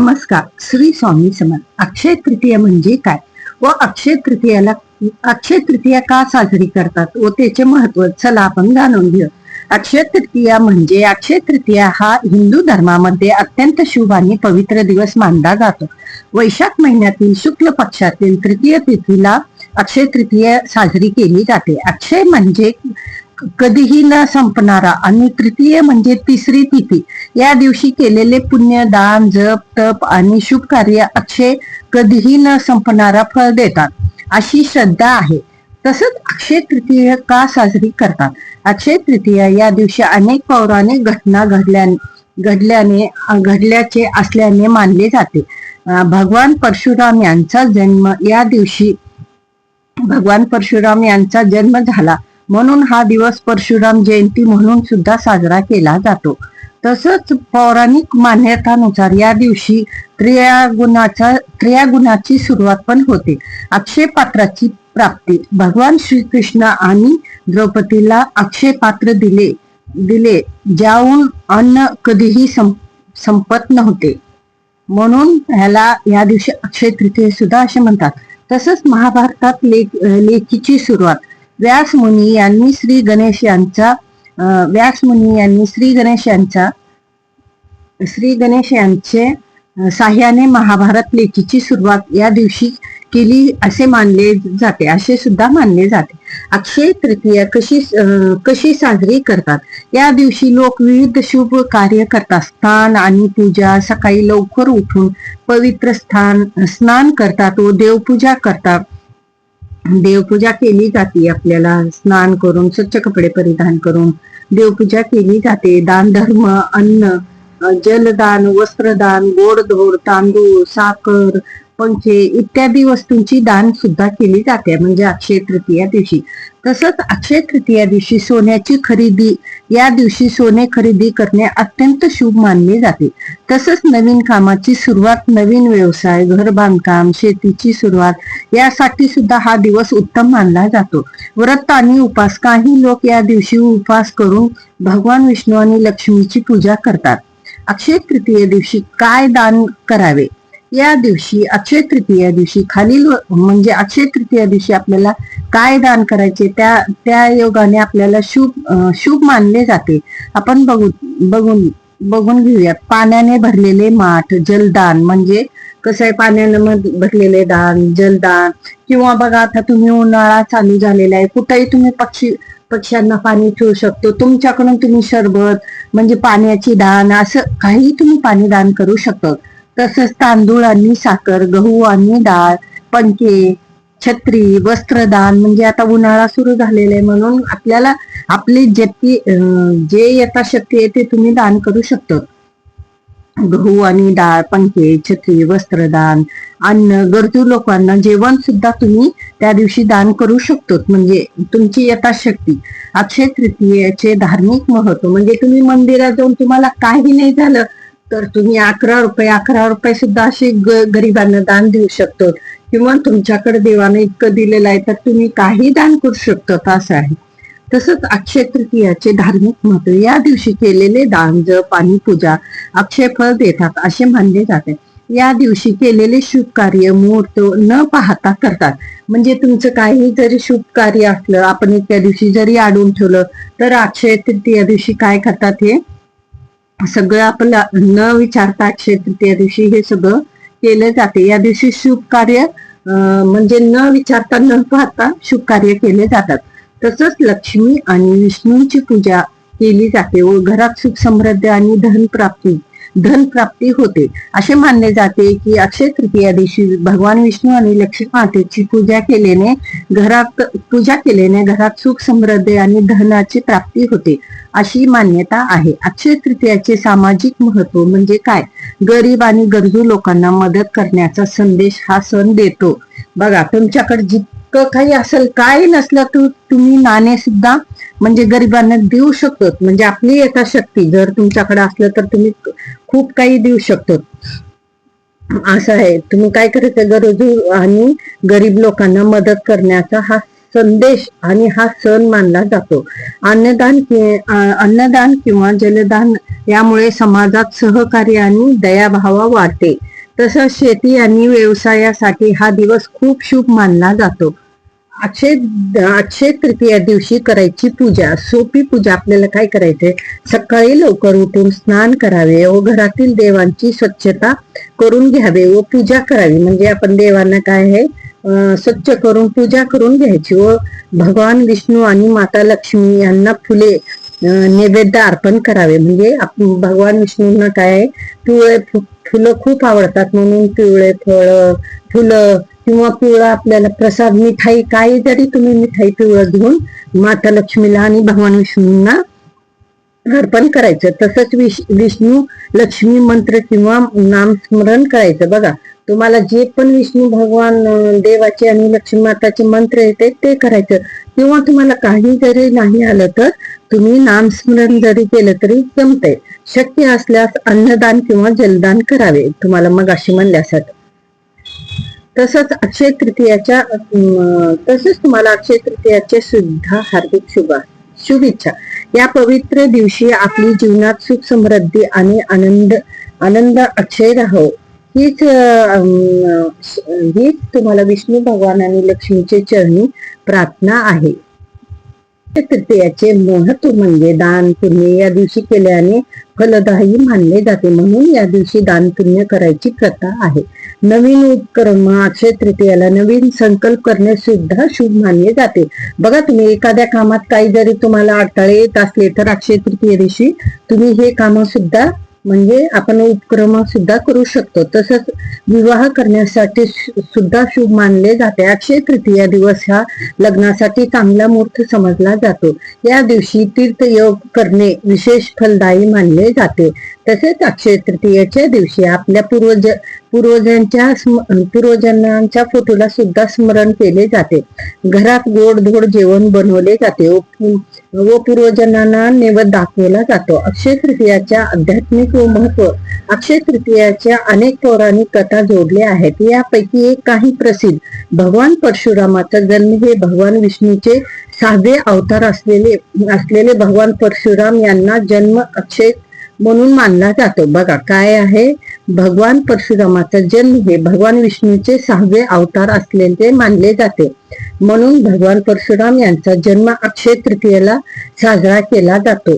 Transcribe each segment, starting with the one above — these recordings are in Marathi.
नमस्कार. श्री स्वामी समर्थ. अक्षय तृतीया म्हणजे काय व अक्षय तृतीया का साजरी करतात व त्याचे महत्व चला आपण जाणून घेऊ. अक्षय तृतीया हा हिंदू धर्मामध्ये अत्यंत शुभ आणि पवित्र दिवस मानला जातो. वैशाख महिन्यातील शुक्ल पक्षातील तृतीय तिथीला अक्षय तृतीया साजरी केली जाते. अक्षय म्हणजे कधीही न संपणारा आणि तृतीय म्हणजे तिसरी तिथी. या दिवशी केलेले पुण्य, दान, जप, तप आणि शुभ कार्य अक्षय कधीही न संपणारा फळ देतात अशी श्रद्धा आहे. तसंच अक्षय तृतीया का साजरी करतात? अक्षय तृतीया या दिवशी अनेक पौराणिक घटना घडल्याचे असल्याने मानले जाते. भगवान परशुराम यांचा जन्म झाला म्हणून हा दिवस परशुराम जयंती म्हणून सुद्धा साजरा केला जातो. तसंच पौराणिक मान्यतानुसार या दिवशी त्रियागुणाची सुरुवात पण होते. अक्षय पात्राची प्राप्ती. भगवान श्रीकृष्ण आणि द्रौपदीला अक्षय पात्र दिले ज्याहून अन्न कधीही संपत नव्हते म्हणून या दिवशी अक्षय तृतीया सुद्धा असे म्हणतात. तसंच महाभारतात लेखीची सुरुवात. व्यास मुनी यांनी श्री गणेश यांचे साह्याने महाभारत लेखीची सुरुवात या दिवशी केली असे सुद्धा मानले जाते. अक्षय तृतीया कशी साजरी करतात? या दिवशी लोक विविध शुभ कार्य करतात. स्नान आणि पूजा. सकाळी लवकर उठून पवित्र स्नान करतात व देवपूजा करतात. देवपूजा केली जाते. आपल्याला स्नान करून स्वच्छ कपडे परिधान करून देवपूजा केली जाते. दान धर्म, अन्न, जलदान, वस्त्रदान, गोडधोड, तांदूळ, साखर, पंखे इत्यादी वस्तूंची दान सुद्धा केली जाते म्हणजे अक्षय तृतीया दिवशी. तसंच अक्षय तृतीया दिवशी सोन्याची खरेदी. या दिवशी सोने खरेदी करणे अत्यंत शुभ मानले जाते. तसंच नवीन कामाची सुरुवात, नवीन व्यवसाय, घर बांधकाम, शेतीची सुरुवात यासाठी सुद्धा हा दिवस उत्तम मानला जातो. व्रत आणि उपास. काही लोक या दिवशी उपवास करून भगवान विष्णू आणि लक्ष्मीची पूजा करतात. अक्षय तृतीया दिवशी काय दान करावे? या दिवशी अक्षय तृतीया दिवशी अक्षय तृतीया दिवशी आपल्याला काय दान करायचे त्या योगाने आपल्याला शुभ मानले जाते. आपण बघून घेऊयात. पाण्याने भरलेले माठ. जलदान म्हणजे कसं आहे, पाण्याने भरलेले दान, जलदान. किंवा बघा आता तुम्ही उन्हाळा चालू झालेला आहे, कुठेही तुम्ही पक्ष्यांना पाणी ठेवू शकतो. तुमच्याकडून तुम्ही सरबत म्हणजे पाण्याची दान असं काही तुम्ही पाणी दान करू शकतो. तसंच तांदूळ आणि साखर, गहू आणि डाळ, पंखे, छत्री, वस्त्रदान म्हणजे आता उन्हाळा सुरू झालेला आहे म्हणून आपल्याला आपली जे यथाशक्ती आहे ते तुम्ही दान करू शकतो. गहू आणि डाळ, पंखे, छत्री, वस्त्रदान, अन्न. गरजू लोकांना जेवण सुद्धा तुम्ही त्या दिवशी दान करू शकतो म्हणजे तुमची यथाशक्ती. अक्षय तृतीयेचे धार्मिक महत्व म्हणजे तुम्ही मंदिरात जाऊन तुम्हाला काही नाही झालं तर तुम्ही 11 रुपये सुद्धा असे गरिबांना दान देऊ शकतो. किंवा तुमच्याकडे देवाने इतकं दिलेलं आहे तर तुम्ही काही दान करू शकतो असं आहे. तसंच अक्षय तृतीयाचे धार्मिक महत्व. या दिवशी केलेले दान, जप आणि पूजा अक्षय फळ देतात असे मानले जाते. या दिवशी केलेले शुभ कार्य मुहूर्त न पाहता करतात म्हणजे तुमचं काही जरी शुभ कार्य असलं आपण त्या दिवशी जरी अडवून ठेवलं तर अक्षय तृतीया दिवशी काय करतात, हे सगळं आपलं न विचारता अक्षय तृतीया दिवशी हे सगळं केलं जाते. या दिवशी शुभ कार्य म्हणजे न विचारता न पाहता शुभ कार्य केले जातात. तसंच लक्ष्मी आणि विष्णूंची पूजा केली जाते व घरात सुख समृद्धी आणि धन प्राप्ती होते असे मानले जाते की अक्षय तृतीया दिवशी भगवान विष्णू आणि लक्ष्मी मातेची पूजा केल्याने घरात सुख समृद्धी आणि धनाची प्राप्ती होते अशी मान्यता आहे. अक्षय तृतीयाचे सामाजिक महत्व म्हणजे काय? गरीब आणि गरजू लोकांना मदत करण्याचा संदेश हा सण देतो. बघा तुमच्याकडे जितकं काही असेल, काय नसलं तर तुम्ही नाणे सुद्धा म्हणजे गरिबांना देऊ शकतो म्हणजे आपली यथाशक्ती जर तुमच्याकडे असलं तर तुम्ही खूप काही देऊ शकतो असं आहे. तुम्ही काय करायचं, गरजू आणि गरीब लोकांना मदत करण्याचा हा संदेश आणि हा सण मानला जातो. अन्नदान किंवा जलदान यामुळे समाजात सहकार्य आणि दयाभाव वाढते. तसंच शेती आणि व्यवसायासाठी हा दिवस खूप शुभ मानला जातो. अक्षय अक्षय तृतीया दिवशी करायची पूजा, सोपी पूजा. आपल्याला काय करायचंय, सकाळी लवकर उठून स्नान करावे व घरातील देवांची स्वच्छता करून घ्यावे व पूजा करावी. म्हणजे आपण देवांना काय आहे, स्वच्छ करून पूजा करून घ्यायची व भगवान विष्णू आणि माता लक्ष्मी यांना फुले नैवेद्य अर्पण करावे. म्हणजे भगवान विष्णूंना काय आहे, पिवळे फुलं खूप आवडतात, म्हणून पिवळे फुलं किंवा पिवळा आपल्याला प्रसाद, मिठाई, काही जरी तुम्ही मिठाई पिवळं घेऊन माता लक्ष्मीला आणि भगवान विष्णूंना अर्पण करायचं. तसंच विष्णू लक्ष्मी मंत्र किंवा नामस्मरण करायचं. बघा, तुम्हाला जे पण विष्णू भगवान देवाचे आणि लक्ष्मी माताचे मंत्र येते ते करायचं. किंवा तुम्हाला काही जरी नाही आलं तर तुम्ही नामस्मरण जरी केलं तरी जमतंय. शक्य असल्यास अन्नदान किंवा जलदान करावे, तुम्हाला मग अशी म्हणल्यासाठी. तसंच तुम्हाला अक्षय तृतीयाचे सुद्धा हार्दिक शुभेच्छा. या पवित्र दिवशी आपली जीवनात सुख, समृद्धी आणि आनंद अक्षय राहो, हीच तुम्हाला विष्णू भगवान आणि लक्ष्मीचे चरणी प्रार्थना आहे. तृतीयाचे महत्व म्हणजे दान पुण्य या दिवशी केल्याने फलदायी मानले जाते, म्हणून या दिवशी दान पुण्य करायची प्रथा आहे. नवीन उपक्रम अक्षय तृतीयाला नवीन संकल्प करणे सुद्धा शुभ मानले जाते. बघा, तुम्ही एखाद्या कामात काही जरी तुम्हाला अडथळे येत असले तर अक्षय तृतीया दिवशी तुम्ही हे काम सुद्धा, म्हणजे आपण उपक्रम सुद्धा करू शकतो. तसंच विवाह करण्यासाठी सुद्धा शुभ मानले जाते. अक्षय तृतीया दिवस हा लग्नासाठी चांगला मुहूर्त समजला जातो. या दिवशी तीर्थयोग करणे विशेष फलदायी मानले जाते. तसेच अक्षय तृतीयेच्या दिवशी आपल्या पूर्वजांच्या फोटोला सुद्धा स्मरण केले जाते. घरात गोडधोड जेवण बनवले जाते व पूर्वजांना नैवेद्य दाखवला जातो. अक्षय तृतीयाच्या आध्यात्मिक व महत्व. अक्षय तृतीयाच्या अनेक पौराणिक कथा जोडल्या आहेत. यापैकी एक काही प्रसिद्ध. भगवान परशुरामाचा जन्म. हे भगवान विष्णूचे 6वे अवतार असलेले भगवान परशुराम यांना जन्म अक्षय म्हणून मानला जातो. बघा काय आहे, भगवान परशुरामाचा जन्म हे भगवान विष्णूचे 6वे अवतार असलेले मानले जाते, म्हणून भगवान परशुराम यांचा जन्म अक्षय तृतीयेला साजरा केला जातो.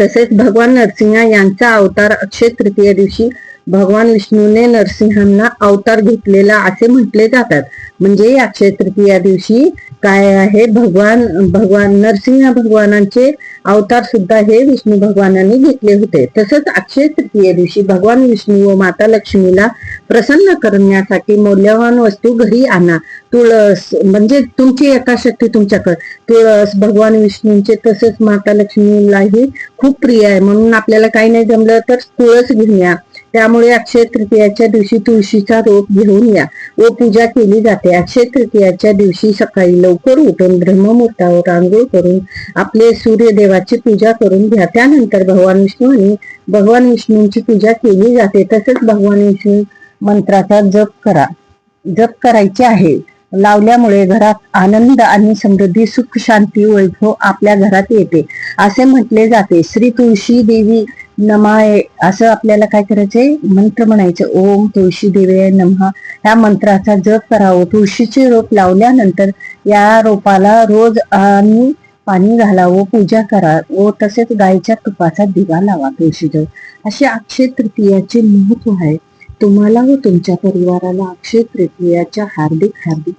तसेच भगवान नरसिंह यांचा अवतार अक्षय तृतीया दिवशी भगवान विष्णूने नरसिंहांना अवतार घेतलेला असे म्हटले जातात. म्हणजे अक्षय तृतीया दिवशी काय आहे, भगवान नरसिंह भगवानांचे अवतार सुद्धा हे विष्णू भगवानांनी घेतले होते. तसंच अक्षय तृतीया दिवशी भगवान विष्णू व माता लक्ष्मीला प्रसन्न करण्यासाठी मौल्यवान वस्तू घरी आणा. तुळस, म्हणजे तुमची यथाशक्ती तुमच्याकडे तुळस भगवान विष्णूंचे तसंच माता लक्ष्मीलाही खूप प्रिय आहे, म्हणून आपल्याला काही नाही जमलं तर तुळस घेऊन या. त्यामुळे अक्षय तृतीयाच्या दिवशी तुळशीचा रोप घेऊन या व पूजा केली जाते. अक्षय तृतीयाच्या दिवशी सकाळी लवकर उठून ब्रह्ममुहूर्तावर आंघोळ करून आपले सूर्यदेवाची पूजा करून घ्या. त्यानंतर भगवान विष्णू आणि भगवान विष्णूंची पूजा केली जाते. तसेच भगवान विष्णू मंत्राचा जप करायचे आहे. लावल्यामुळे घरात आनंद आणि समृद्धी, सुख, शांती, वैभव आपल्या घरात येते असे म्हटले जाते. श्री तुळशी देवी नमाय असं आपल्याला काय करायचंय, मंत्र म्हणायचं. ओम तुळशी देवी नमः या मंत्राचा जप करावं. तुळशीचे रोप लावल्यानंतर या रोपाला रोज आणि पाणी घालावं, पूजा करा व तसेच गायीच्या तुपाचा दिवा लावा तुळशीजवळ. असे अक्षय तृतीयाचे महत्व आहे. तुम्हाला व तुमच्या परिवाराला अक्षय तृतीयाच्या हार्दिक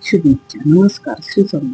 शुभेच्छा. नमस्कार. श्री स्वामी.